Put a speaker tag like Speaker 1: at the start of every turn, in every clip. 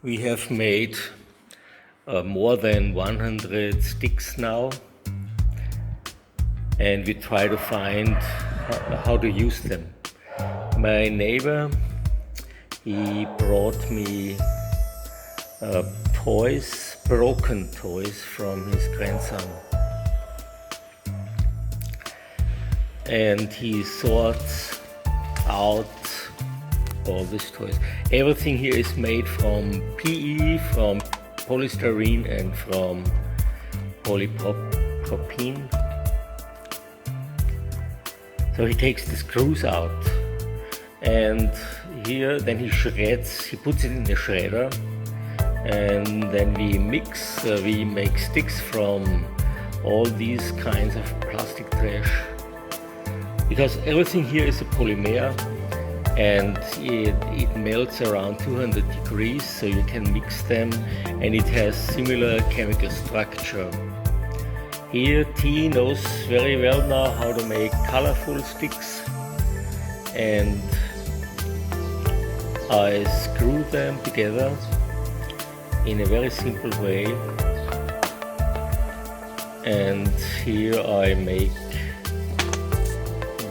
Speaker 1: We have made more than 100 sticks now, and we try to find how to use them. My neighbor, he brought me toys, broken toys from his grandson. And he sorts out all these toys. Everything here is made from PE, from polystyrene and from polypropylene. So he takes the screws out, and here then he shreds, he puts it in the shredder, and then we mix, we make sticks from all these kinds of plastic trash. Because everything here is a polymer, and it melts around 200 degrees, so you can mix them, and it has similar chemical structure. Here T knows very well now how to make colorful sticks, and I screw them together in a very simple way, and here I make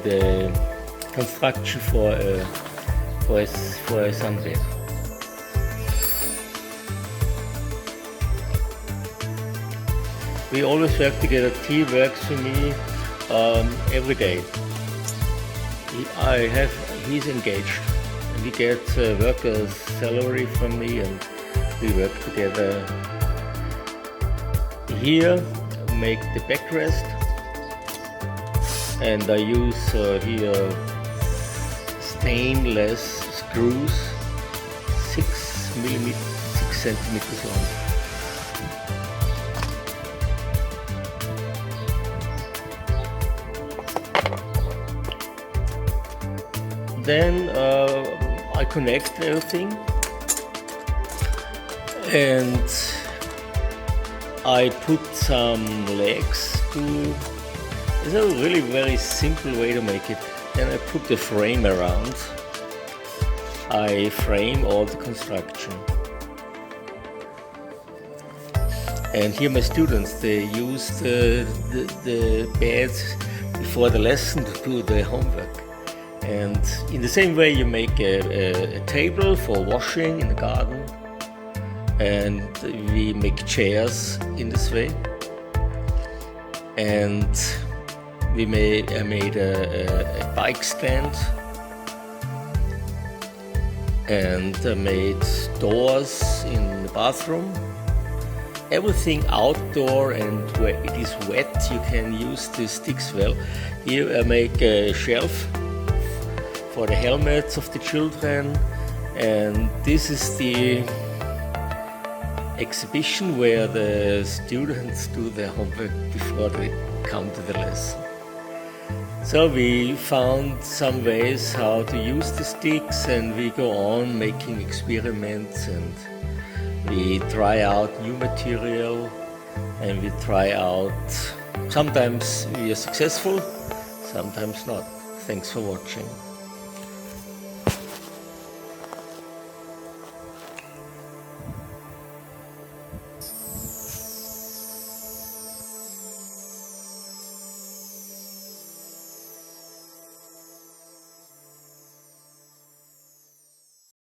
Speaker 1: the construction for a sunbed. We always work together. T works for me every day. He's engaged, and he gets a worker's salary from me, and we work together. Here make the backrest, and I use here stainless screws, 6 centimeters long. Then I connect everything, and I put some legs to. It's a really very simple way to make it. Then I put the frame around. I frame all the construction. And here my students, they use the beds before the lesson to do the homework. And in the same way you make a table for washing in the garden, and we make chairs in this way. And I made a bike stand, and I made doors in the bathroom. Everything outdoor, and where it is wet you can use the sticks well. Here I make a shelf for the helmets of the children, and this is the exhibition where the students do their homework before they come to the lesson. So we found some ways how to use the sticks, and we go on making experiments, and we try out new material, and we try out, sometimes we are successful, sometimes not. Thanks for watching.